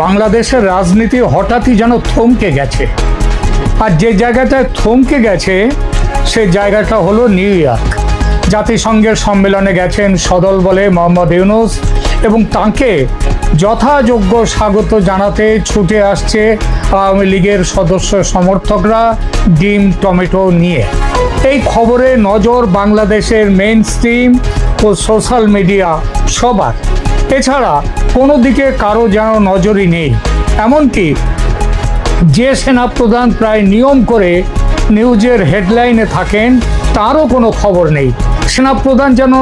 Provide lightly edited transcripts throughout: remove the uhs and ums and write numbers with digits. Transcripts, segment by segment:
বাংলাদেশের রাজনীতি হঠাৎই যেন থমকে গেছে। আর যে জায়গাটায় থমকে গেছে সে জায়গাটা হলো নিউ ইয়র্ক। জাতিসংঘের সম্মেলনে গেছেন সদলবলে মোহাম্মদ ইউনূস এবং তাকে যথাযোগ্য স্বাগত জানাতে ছুটে আসছে আওয়ামী লীগের সদস্য সমর্থকরা ডিম টমেটো নিয়ে। এই খবরে নজর বাংলাদেশের মেইন স্ট্রিম ও সোশ্যাল মিডিয়া সবার। এছাড়া কোনো দিকে কারো যেন নজরই নেই। এমনকি যে সেনাপ্রধান প্রায় নিয়ম করে নিউজের হেডলাইনে থাকেন তারও কোনো খবর নেই। সেনাপ্রধান যেন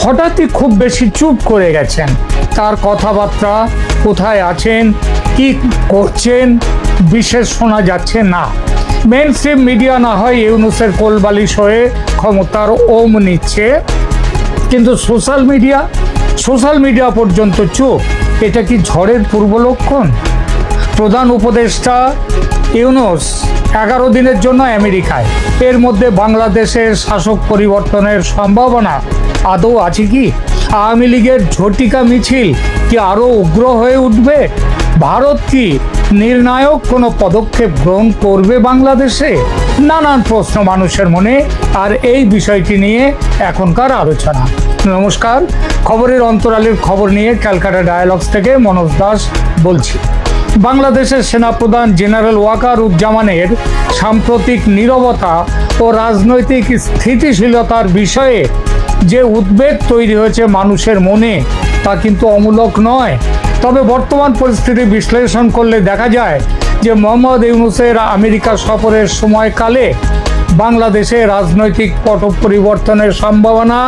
হঠাৎই খুব বেশি চুপ করে গেছেন। তার কথাবার্তা, কোথায় আছেন, কি করছেন বিশেষ শোনা যাচ্ছে না। মেইন স্ট্রিম মিডিয়া না হয় ইউনূসের কোলবালিশ হয়ে ক্ষমতার ওম নিচ্ছে, কিন্তু সোশ্যাল মিডিয়া পর্যন্ত চুপ। এটা কি ঝড়ের পূর্ব লক্ষণ? প্রধান উপদেষ্টা ইউনূস 11 দিনের জন্য আমেরিকায়। এর মধ্যে বাংলাদেশের শাসক পরিবর্তনের সম্ভাবনা আদৌ আছে কি? আওয়ামী লীগের ঝটিকা মিছিল কি আরো উগ্র হয়ে উঠবে? ভারত কি নির্ণায়ক কোনো পদক্ষেপ গ্রহণ করবে বাংলাদেশে? নানান প্রশ্ন মানুষের মনে, আর এই বিষয়টি নিয়ে এখনকার আলোচনা। নমস্কার, খবরের অন্তরালের খবর নিয়ে ক্যালকাটা ডায়ালগস থেকে মনোজ দাস বলছি। বাংলাদেশের সেনাপ্রধান জেনারেল ওয়াকারুজ্জামানের সাম্প্রতিক নীরবতা ও রাজনৈতিক স্থিতিশীলতার বিষয়ে যে উদ্বেগ তৈরি হয়েছে মানুষের মনে, তা কিন্তু অমূলক নয়। তবে বর্তমান পরিস্থিতি বিশ্লেষণ করলে দেখা যায় যে মোহাম্মদ ইউনূসের আমেরিকা সফরের সময়কালে বাংলাদেশে রাজনৈতিক পট পরিবর্তনের সম্ভাবনা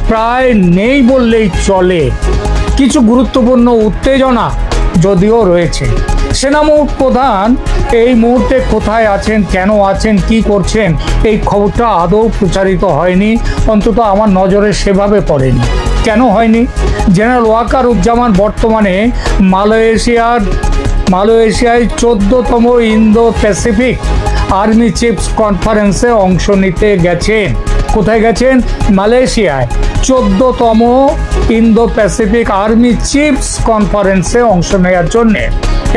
প্রায় নেই বললেই চলে। কিছু গুরুত্বপূর্ণ উত্তেজনা যদিও রয়েছে। সেনাপ্রধান এই মুহূর্তে কোথায় আছেন, কেন আছেন, কি করছেন, এই খবরটা আদৌ প্রচারিত হয়নি, অন্তত আমার নজরে সেভাবে পড়েনি। কেন হয়নি? জেনারেল ওয়াকারুজ্জামান বর্তমানে মালয়েশিয়ায় 14তম ইন্দো প্যাসিফিক আর্মি চিফস কনফারেন্সে অংশ নিতে গেছেন। কোথায় গেছেন? মালয়েশিয়ায় 14তম ইন্দো প্যাসিফিক আর্মি চিফস কনফারেন্সে অংশ নেওয়ার জন্যে,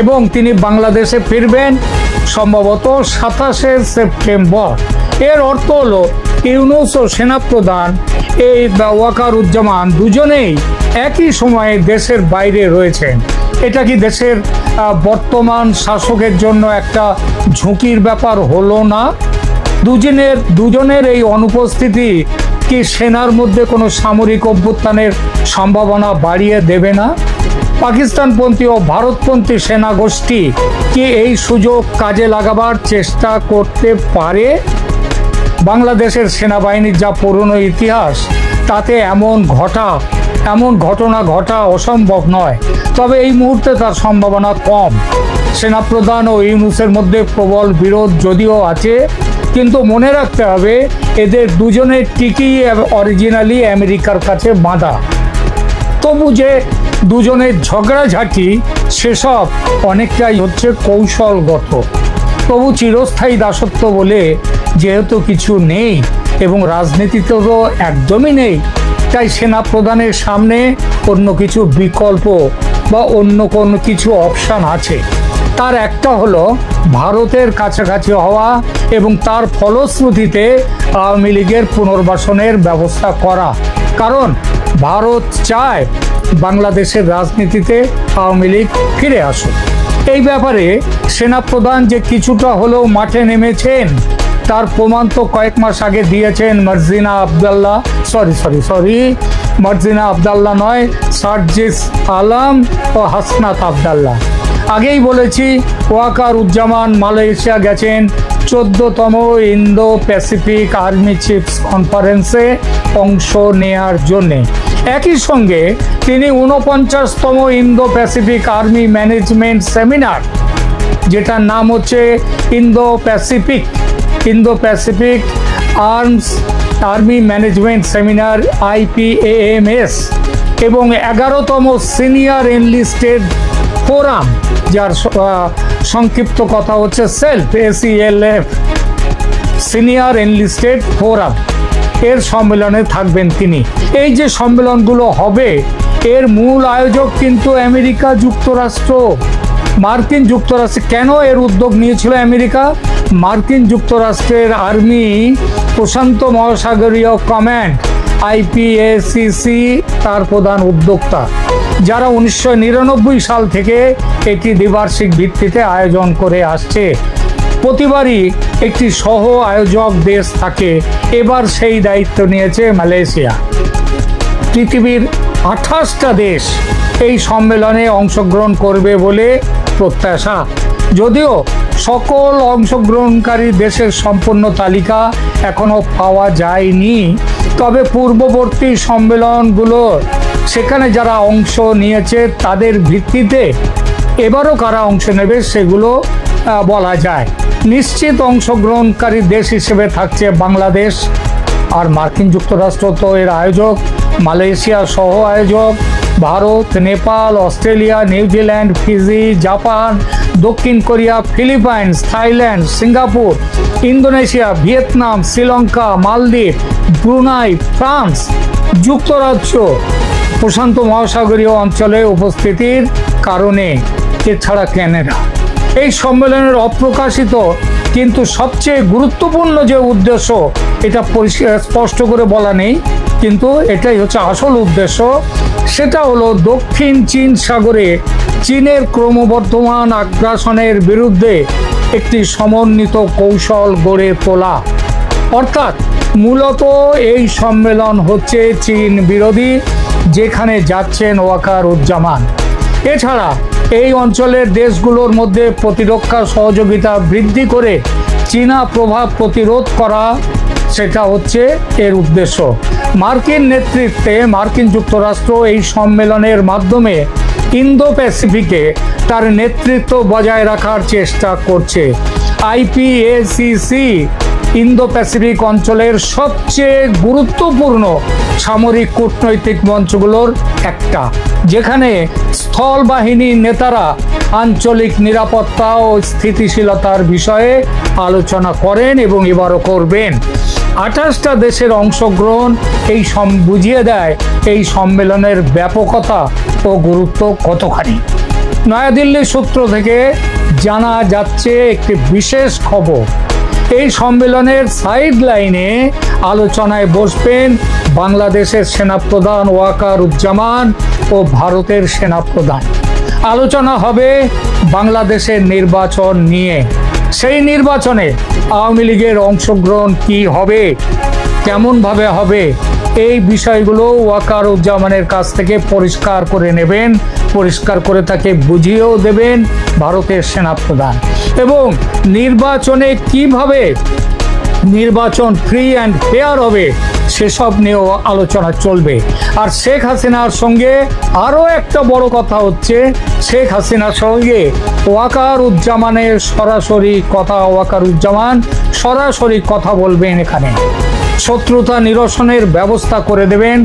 এবং তিনি বাংলাদেশে ফিরবেন সম্ভবত 27শে সেপ্টেম্বর। এর অর্থ হলো ইউনূস ও সেনাপ্রধান এই ওয়াকারুজ্জামান দুজনেই একই সময়ে দেশের বাইরে রয়েছেন। এটা কি দেশের বর্তমান শাসকের জন্য একটা ঝুঁকির ব্যাপার হলো না? দুজনের এই অনুপস্থিতি কি সেনার মধ্যে কোনো সামরিক অভ্যুত্থানের সম্ভাবনা বাড়িয়ে দেবে না? পাকিস্তানপন্থী ও ভারতপন্থী সেনা গোষ্ঠী কি এই সুযোগ কাজে লাগাবার চেষ্টা করতে পারে? বাংলাদেশের সেনাবাহিনীর যা পুরনো ইতিহাস, তাতে এমন ঘটনা ঘটা অসম্ভব নয়। তবে এই মুহূর্তে তার সম্ভাবনা কম। সেনাপ্রধান ও ইউনূসের মধ্যে প্রবল বিরোধ যদিও আছে, কিন্তু মনে রাখতে হবে এদের দুজনের টিকি অরিজিনালি আমেরিকার কাছে বাঁধা। তবু যে দুজনের ঝগড়াঝাঁটি, সেসব অনেকটাই হচ্ছে কৌশলগত। তবু চিরস্থায়ী দাসত্ব বলে যেহেতু কিছু নেই এবং রাজনীতিতে তো একদমই নেই, তাই সেনাপ্রধানের সামনে অন্য কিছু বিকল্প বা অন্য কোনো কিছু অপশান আছে। তার একটা হলো ভারতের কাছাকাছি হওয়া এবং তার ফলশ্রুতিতে আওয়ামী লীগের পুনর্বাসনের ব্যবস্থা করা। কারণ ভারত চায় বাংলাদেশের রাজনীতিতে আওয়ামী লীগ ফিরে আসুক। এই ব্যাপারে সেনাপ্রধান যে কিছুটা হলেও মাঠে নেমেছেন তার প্রমাণ তো কয়েক মাস আগে দিয়েছেন মার্জিনা আবদুল্লাহ নয়, সার্জিস আলম ও হাসনাত আবদুল্লাহ। আগেই বলেছি ওয়াকারুজ্জামান মালয়েশিয়া গেছেন 14তম ইন্দো প্যাসিফিক আর্মি চিফস কনফারেন্সে অংশ নেয়ার জন্যে। একই সঙ্গে তিনি 49তম Indo Pacific army management seminar, যেটার নাম হচ্ছে Indo Pacific army management seminar IPAMS, এবং 11তম সিনিয়র এনলিস্টেড ফোরাম, যার সংক্ষিপ্ত কথা হচ্ছে SELF সিনিয়র এনলিস্টেড ফোরাম, এর সম্মেলনে থাকবেন তিনি। এই যে সম্মেলনগুলো হবে, এর মূল আয়োজক কিন্তু আমেরিকা যুক্তরাষ্ট্র। মার্কিন যুক্তরাষ্ট্র কেন এর উদ্যোগ নিয়েছিল আমেরিকা? মার্কিন যুক্তরাষ্ট্রের আর্মি প্রশান্ত মহাসাগরীয় কমান্ড IPACC তার প্রধান উদ্যোক্তা, যারা 1999 সাল থেকে এটি দ্বিবার্ষিক ভিত্তিতে আয়োজন করে আসছে। প্রতিবারই একটি সহ আয়োজক দেশ থাকে, এবার সেই দায়িত্ব নিয়েছে মালয়েশিয়া। পৃথিবীর 28টা দেশ এই সম্মেলনে অংশগ্রহণ করবে বলে প্রত্যাশা। যদিও সকল অংশগ্রহণকারী দেশের সম্পূর্ণ তালিকা এখনো পাওয়া যায়নি, তবে পূর্ববর্তী সম্মেলনগুলো সেখানে যারা অংশ নিয়েছে তাদের ভিত্তিতে এবারও কারা অংশ নেবে সেগুলো বলা যায়। নিশ্চিত অংশগ্রহণকারী দেশ হিসেবে থাকছে বাংলাদেশ, আর মার্কিন যুক্তরাষ্ট্র তো এর আয়োজক, মালয়েশিয়া সহ আয়োজক, Bharat, Nepal, Australia, New Zealand, Fiji, Japan, দক্ষিণ Korea, Philippines, Thailand, Singapore, Indonesia, Vietnam, Sri Lanka, মালদ্বীপ, ব্রুনাই, ফ্রান্স, যুক্তরাজ্য প্রশান্ত মহাসাগরীয় অঞ্চলে উপস্থিতির কারণে, এছাড়া কানাডা। এই সম্মেলনের অপ্রকাশিত কিন্তু সবচেয়ে গুরুত্বপূর্ণ যে উদ্দেশ্য, এটা স্পষ্ট করে বলা নেই, কিন্তু এটাই হচ্ছে আসল উদ্দেশ্য। সেটা হলো দক্ষিণ চীন সাগরে চীনের ক্রমবর্ধমান আগ্রাসনের বিরুদ্ধে একটি সমন্বিত কৌশল গড়ে তোলা। অর্থাৎ মূলত এই সম্মেলন হচ্ছে চীন বিরোধী, যেখানে যাচ্ছেন ওয়াকারুজ্জামান। এছাড়া এই অঞ্চলের দেশগুলোর মধ্যে প্রতিরক্ষা সহযোগিতা বৃদ্ধি করে চীনা প্রভাব প্রতিরোধ করা, সেটা হচ্ছে এর উদ্দেশ্য। মার্কিন নেতৃত্বে মার্কিন যুক্তরাষ্ট্র এই সম্মেলনের মাধ্যমে ইন্দো প্যাসিফিকে তার নেতৃত্ব বজায় রাখার চেষ্টা করছে। IPACC ইন্দো প্যাসিফিক অঞ্চলের সবচেয়ে গুরুত্বপূর্ণ সামরিক কূটনৈতিক মঞ্চগুলোর একটা, যেখানে স্থল বাহিনীর নেতারা আঞ্চলিক নিরাপত্তা ও স্থিতিশীলতার বিষয়ে আলোচনা করেন এবং এবারও করবেন। 28টা দেশের অংশগ্রহণ এই বুঝিয়ে দেয় এই সম্মেলনের ব্যাপকতা ও গুরুত্ব কতখানি। নয়াদিল্লি সূত্র থেকে জানা যাচ্ছে একটি বিশেষ খবর, এই সম্মেলনের সাইড লাইনে আলোচনায় বসবেন বাংলাদেশের সেনাপ্রধান ওয়াকারুজ্জামান ও ভারতের সেনাপ্রধান। আলোচনা হবে বাংলাদেশের নির্বাচন নিয়ে। সেই নির্বাচনে আওয়ামী লীগের অংশগ্রহণ কি হবে, কেমনভাবে হবে, এই বিষয়গুলো ওয়াকারুজ্জামানের কাছ থেকে পরিষ্কার করে নেবেন, পরিষ্কার করে তাকে বুঝিয়েও দেবেন ভারতের সেনাপ্রধান। এবং নির্বাচনে কিভাবে নির্বাচন ফ্রি অ্যান্ড ফেয়ার হবে সেসব নিয়েও আলোচনা চলবে। আর শেখ হাসিনার সঙ্গে আরও একটা বড় কথা হচ্ছে, শেখ হাসিনার সঙ্গে ওয়াকারুজ্জামানের ওয়াকারুজ্জামান সরাসরি কথা বলবেন। এখানে শত্রুতা নিরসনের ব্যবস্থা করে দেবেন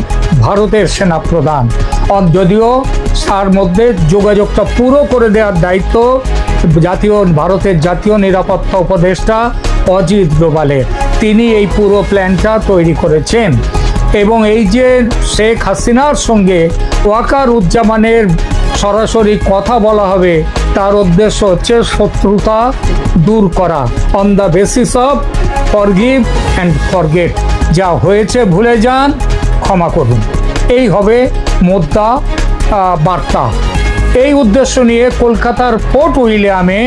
ভারতের সেনাপ্রধান। যদিও তার মধ্যে যোগাযোগটা পুরো করে দেওয়ার দায়িত্ব ভারতের জাতীয় নিরাপত্তা উপদেষ্টা অজিত ডোভালের। তিনি এই পুরো প্ল্যানটা তৈরি করেছেন। এবং এই যে শেখ হাসিনার সঙ্গে ওয়াকারুজ্জামানের সরাসরি কথা বলা হবে, তার উদ্দেশ্য হচ্ছে শত্রুতা দূর করা, on the basis of forgive and forget. যা হয়েছে ভুলে যান, ক্ষমা করুন, এই হবে মোদ্দা বার্তা। এই উদ্দেশ্য নিয়ে কলকাতার ফোর্ট উইলিয়ামে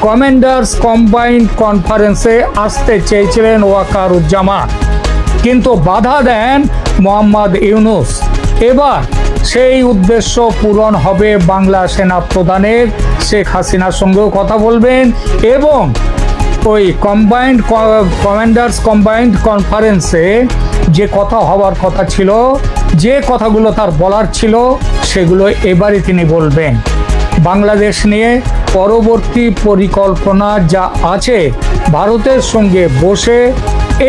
কমান্ডার্স কম্বাইন্ড কনফারেন্সে আসতে চেয়েছিলেন ওয়াকারুজ্জামান, কিন্তু বাধা দেন মোহাম্মদ ইউনূস। এবার সেই উদ্দেশ্য পূরণ হবে, বাংলা সেনা প্রধানের শেখ হাসিনার সঙ্গেও কথা বলবেন এবং ওই কমান্ডার্স কম্বাইন্ড কনফারেন্সে যে কথা হওয়ার কথা ছিল, যে কথাগুলো তার বলার ছিল, সেগুলো এবারে তিনি বলবেন। বাংলাদেশ নিয়ে পরবর্তী পরিকল্পনা যা আছে ভারতের সঙ্গে বসে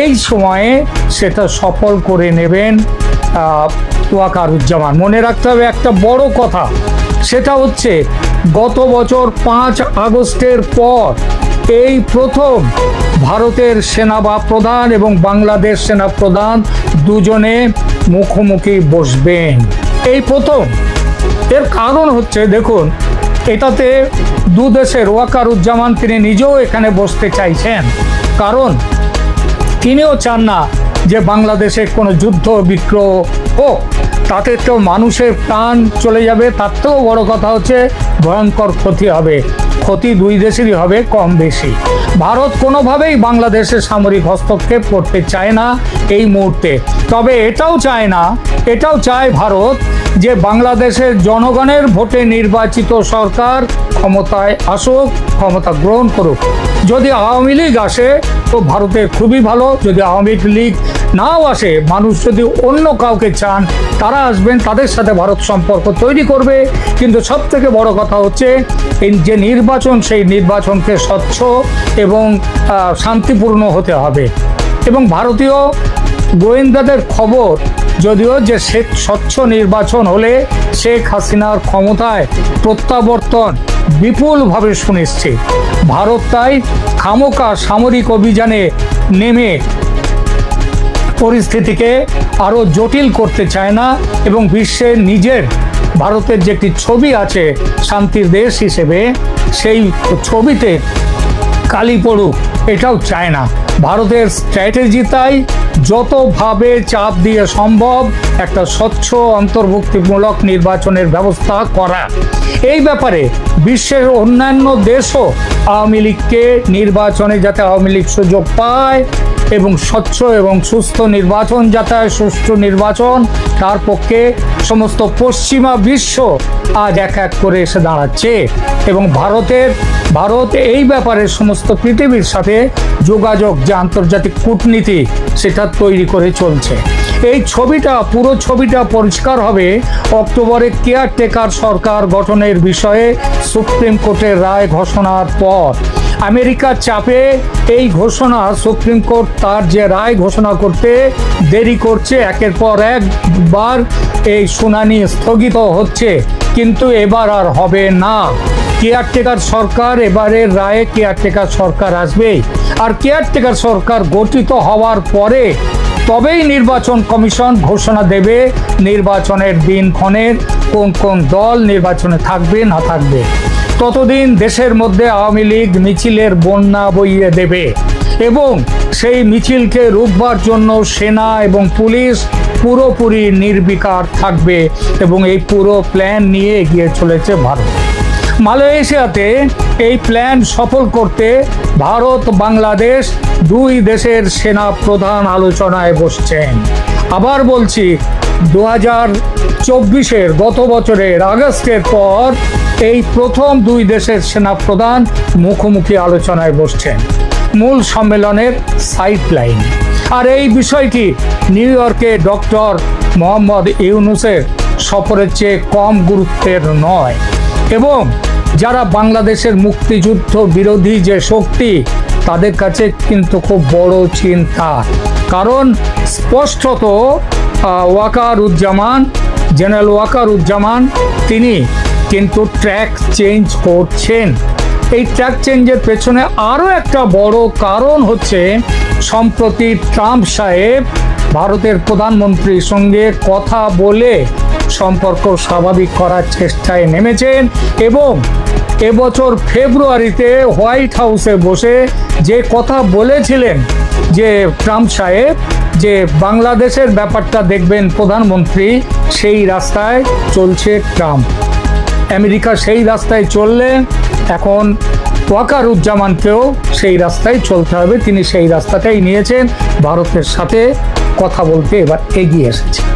এই সময়ে সেটা সফল করে নেবেন ওয়াকারুজ্জামান। মনে রাখতে হবে একটা বড় কথা, সেটা হচ্ছে গত বছর 5 আগস্টের পর এই প্রথম ভারতের সেনাপ্রধান এবং বাংলাদেশ সেনাপ্রধান দুজনে মুখোমুখি বসবেন। এই প্রথম। এর কারণ হচ্ছে, দেখুন, এটাতে দু দেশের ওয়াকারুজ্জামান তিনি নিজেও এখানে বসতে চাইছেন, কারণ তিনিও চান না যে বাংলাদেশে কোনো যুদ্ধ বিগ্রহ হোক, তাতে তো মানুষের প্রাণ চলে যাবে। তার থেকেও বড় কথা হচ্ছে ভয়ঙ্কর ক্ষতি হবে, ক্ষতি দুই দেশেরই হবে কম বেশি। ভারত কোনোভাবেই বাংলাদেশের সামরিক হস্তক্ষেপ করতে চায় না এই মুহূর্তে। তবে এটাও চায় ভারত যে বাংলাদেশের জনগণের ভোটে নির্বাচিত সরকার ক্ষমতায় আসুক, ক্ষমতা গ্রহণ করুক। যদি আওয়ামী লীগ আসে তো ভারতের খুবই ভালো, যদি আওয়ামী লীগ নাও আসে, মানুষ যদি অন্য কাউকে চান তারা আসবেন, তাদের সাথে ভারত সম্পর্ক তৈরি করবে। কিন্তু সব থেকে বড় কথা হচ্ছে এই যে নির্বাচন, সেই নির্বাচনকে স্বচ্ছ এবং শান্তিপূর্ণ হতে হবে। এবং ভারতীয় গোয়েন্দাদের খবর যদিও যে স্বচ্ছ নির্বাচন হলে শেখ হাসিনার ক্ষমতায় প্রত্যাবর্তন বিপুলভাবে সুনিশ্চিত। ভারত তাই খামোকা সামরিক অভিযানে নেমে পরিস্থিতিকে আরো জটিল করতে চায় না এবং বিশ্বের নিজের ভারতের যে একটি ছবি আছে শান্তির দেশ হিসেবে, সেই ছবিতে কালি পড়ুক এটাও চায় না। ভারতের স্ট্র্যাটেজি তাই যতভাবে চাপ দিয়ে সম্ভব একটা স্বচ্ছ অন্তর্ভুক্তিমূলক নির্বাচনের ব্যবস্থা করা। এই ব্যাপারে বিশ্বের অন্যান্য দেশও আওয়ামী লীগকে নির্বাচনে যাতে আওয়ামী লীগ সুযোগ পায় এবং স্বচ্ছ এবং সুস্থ নির্বাচন যাতে সুষ্ঠু নির্বাচন, তার পক্ষে সমস্ত পশ্চিমা বিশ্ব আজ এক এক করে এসে দাঁড়াচ্ছে। এবং ভারত এই ব্যাপারে সমস্ত পৃথিবীর সাথে যোগাযোগ যে আন্তর্জাতিক কূটনীতি সেটা তৈরি করে চলছে। এই পুরো ছবিটা পরিষ্কার হবে অক্টোবরে কেয়ারটেকার সরকার গঠনের বিষয়ে সুপ্রিম কোর্টের রায় ঘোষণার পর। আমেরিকার চাপে এই ঘোষণা, সুপ্রিম কোর্ট তার যে রায় ঘোষণা করতে দেরি করছে, একের পর একবার এই শুনানি স্থগিত হচ্ছে, কিন্তু এবার আর হবে না। কেয়ারটেকার সরকার, এবারের রায়ে কেয়ারটেকার সরকার আসবে, আর কেয়ারটেকার সরকার গঠিত হওয়ার পরে তবেই নির্বাচন কমিশন ঘোষণা দেবে নির্বাচনের দিনক্ষণের, কোন কোন দল নির্বাচনে থাকবে না থাকবে। ততদিন দেশের মধ্যে আওয়ামী লীগ মিছিলের বন্যা বইয়ে দেবে এবং সেই মিছিলকে রুখবার জন্য সেনা এবং পুলিশ পুরোপুরি নির্বিকার থাকবে এবং এই পুরো প্ল্যান নিয়ে এগিয়ে চলেছে ভারত। মালয়েশিয়াতে এই প্ল্যান সফল করতে ভারত বাংলাদেশ দুই দেশের সেনা প্রধান আলোচনায় বসছেন। আবার বলছি, 2024-এর গত বছরের আগস্টের পর এই প্রথম দুই দেশের সেনা প্রধান মুখোমুখি আলোচনায় বসছেন মূল সম্মেলনের সাইডলাইন। আর এই বিষয়টি নিউ ইয়র্কে ডক্টর মোহাম্মদ ইউনূসের সফরের চেয়ে কম গুরুত্বের নয়। এবং যারা বাংলাদেশের মুক্তিযুদ্ধ বিরোধী যে শক্তি, তাদের কাছে কিন্তু খুব বড় চিন্তা, কারণ স্পষ্টত জেনারেল ওয়াকারুজ্জামান তিনি কিন্তু ট্র্যাক চেঞ্জ করছেন। এই ট্র্যাক চেঞ্জের পেছনে আরও একটা বড় কারণ হচ্ছে সম্প্রতি ট্রাম্প সাহেব ভারতের প্রধানমন্ত্রীর সঙ্গে কথা বলে সম্পর্ক স্বাভাবিক করার চেষ্টায় নেমেছেন এবং এবছর ফেব্রুয়ারিতে হোয়াইট হাউসে বসে যে কথা বলেছিলেন যে ট্রাম্প সাহেব, যে বাংলাদেশের ব্যাপারটা দেখবেন প্রধানমন্ত্রী, সেই রাস্তায় চলছে ট্রাম্প। আমেরিকা সেই রাস্তায় চললে এখন ওয়াকারুজ্জামানকেও সেই রাস্তায় চলতে হবে। তিনি সেই রাস্তাটাই নিয়েছেন, ভারতের সাথে কথা বলতে এবার এগিয়ে এসেছেন।